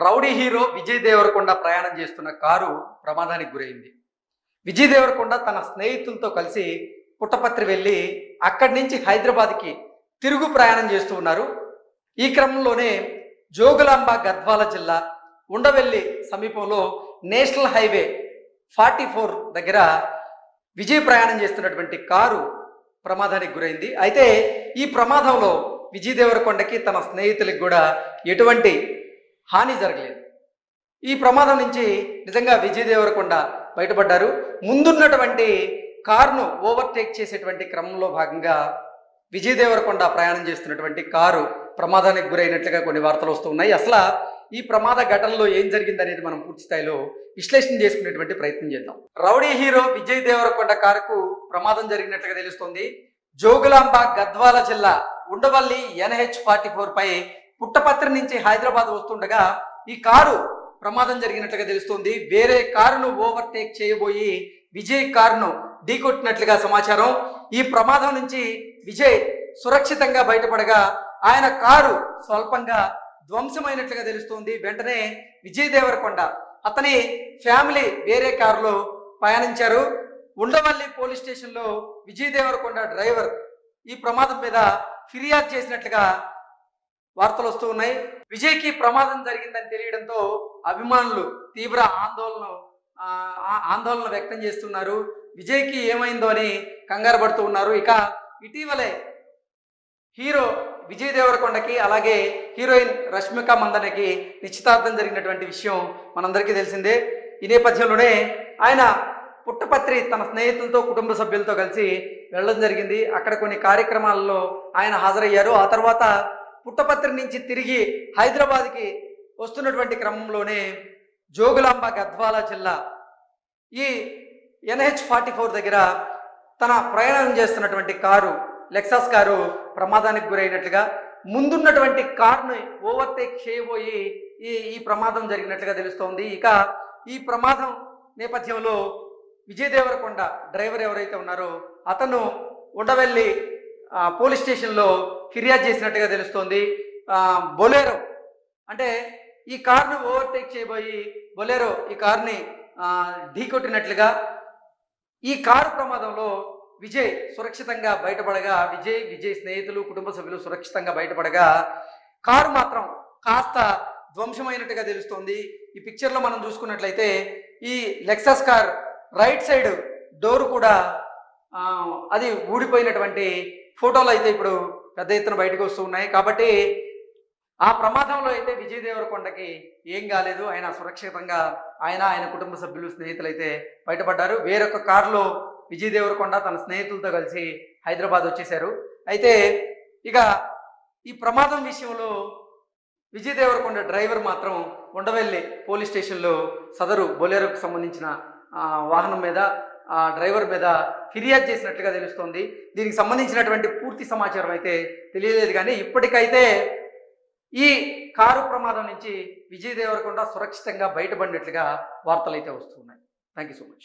Rowdy hero Vijay Devarakonda ప్రయాణం చేస్తున్న car ప్రమాదానికి గురైంది. విజయ్ దేవరకొండ తన స్నేహితులతో కలిసి పుట్టపత్రి వెళ్ళి అక్కడి నుంచి హైదరాబాద్కి తిరుగు ప్రయాణం చేస్తూ ఉన్నారు. ఈ క్రమంలోనే జోగులాంబ గద్వాల జిల్లా ఉండవెల్లి సమీపంలో నేషనల్ హైవే 44 దగ్గర విజయ్ ప్రయాణం చేస్తున్నటువంటి కారు ప్రమాదానికి గురైంది. అయితే ఈ ప్రమాదంలో విజయ్ దేవరకొండకి తన స్నేహితులకు కూడా ఎటువంటి హాని జరగలేదు. ఈ ప్రమాదం నుంచి నిజంగా విజయ్ దేవరకొండ బయటపడ్డారు. ముందున్నటువంటి కారును ఓవర్టేక్ చేసేటువంటి క్రమంలో భాగంగా విజయ్ దేవరకొండ ప్రయాణం చేస్తున్నటువంటి కారు ప్రమాదానికి గురైనట్లుగా కొన్ని వార్తలు వస్తూ ఉన్నాయి. అసలు ఈ ప్రమాద ఘటనలో ఏం జరిగింది అనేది మనం పూర్తి స్థాయిలో విశ్లేషణ చేసుకునేటువంటి ప్రయత్నం చేద్దాం. రౌడీ హీరో విజయ్ దేవరకొండ కారుకు ప్రమాదం జరిగినట్లుగా తెలుస్తోంది. జోగులాంబ గద్వాల జిల్లా ఉండవల్లి NH44 పై పుట్టపత్రి నుంచి హైదరాబాద్ వస్తుండగా ఈ కారు ప్రమాదం జరిగినట్లుగా తెలుస్తోంది. వేరే కారును ఓవర్టేక్ చేయబోయి విజయ్ కారును ఢీకొట్టినట్లుగా సమాచారం. ఈ ప్రమాదం నుంచి విజయ్ సురక్షితంగా బయటపడగా ఆయన కారు స్వల్పంగా ధ్వంసమైనట్లుగా తెలుస్తోంది. వెంటనే విజయ్ దేవరకొండ అతని ఫ్యామిలీ వేరే కారులో ప్రయాణించారు. ఉండవల్లి పోలీస్ స్టేషన్లో విజయ్ దేవరకొండ డ్రైవర్ ఈ ప్రమాదం మీద ఫిర్యాదు చేసినట్లుగా వార్తలు వస్తూ ఉన్నాయి. విజయ్కి ప్రమాదం జరిగిందని తెలియడంతో అభిమానులు తీవ్ర ఆందోళన వ్యక్తం చేస్తున్నారు. విజయ్కి ఏమైందో అని కంగారు పడుతూ ఉన్నారు. ఇక ఇటీవలే హీరో విజయ్ దేవరకొండకి అలాగే హీరోయిన్ రష్మిక మందనకి నిశ్చితార్థం జరిగినటువంటి విషయం మనందరికీ తెలిసిందే. ఈ నేపథ్యంలోనే ఆయన పుట్టపత్రి తన స్నేహితులతో కుటుంబ సభ్యులతో కలిసి వెళ్ళడం జరిగింది. అక్కడ కొన్ని కార్యక్రమాలలో ఆయన హాజరయ్యారు. ఆ తర్వాత పుట్టపత్రి నుంచి తిరిగి హైదరాబాద్కి వస్తున్నటువంటి క్రమంలోనే జోగులాంబ గద్వాల జిల్లా ఈ NH44 దగ్గర తన ప్రయాణం చేస్తున్నటువంటి కారు లెక్సాస్ కారు ప్రమాదానికి గురైనట్లుగా ముందున్నటువంటి కారును ఓవర్టేక్ చేయబోయి ఈ ప్రమాదం జరిగినట్లుగా తెలుస్తోంది. ఇక ఈ ప్రమాదం నేపథ్యంలో విజయ్ దేవరకొండ డ్రైవర్ ఎవరైతే ఉన్నారో అతను ఉండవెల్లి పోలీస్ స్టేషన్లో ఫిర్యాదు చేసినట్టుగా తెలుస్తోంది. బొలేరో అంటే ఈ కారును ఓవర్టేక్ చేయబోయి బొలేరో ఈ కారుని ఢీకొట్టినట్లుగా ఈ కారు ప్రమాదంలో విజయ్ సురక్షితంగా బయటపడగా విజయ్ స్నేహితులు కుటుంబ సభ్యులు సురక్షితంగా బయటపడగా కారు మాత్రం కాస్త ధ్వంసమైనట్టుగా తెలుస్తోంది. ఈ పిక్చర్లో మనం చూసుకున్నట్లయితే ఈ Lexus car right side door కూడా అది ఊడిపోయినటువంటి ఫోటోలు అయితే ఇప్పుడు పెద్ద ఎత్తున బయటకు వస్తూ ఉన్నాయి. కాబట్టి ఆ ప్రమాదంలో అయితే విజయ్ దేవరకొండకి ఏం కాలేదు. ఆయన సురక్షితంగా ఆయన కుటుంబ సభ్యులు స్నేహితులు అయితే బయటపడ్డారు. వేరొక కారులో విజయ్ దేవరకొండ తన స్నేహితులతో కలిసి హైదరాబాద్ వచ్చేశారు. అయితే ఇక ఈ ప్రమాదం విషయంలో విజయ్ దేవరకొండ డ్రైవర్ మాత్రం ఉండవెల్లి పోలీస్ స్టేషన్లో సదరు బొలేరోకు సంబంధించిన వాహనం మీద డ్రైవర్ మీద ఫిర్యాదు చేసినట్లుగా తెలుస్తోంది. దీనికి సంబంధించినటువంటి పూర్తి సమాచారం అయితే తెలియలేదు. కానీ ఇప్పటికైతే ఈ కారు ప్రమాదం నుంచి విజయ్ దేవరకొండ సురక్షితంగా బయటపడినట్లుగా వార్తలు అయితే వస్తున్నాయి. Thank you so much.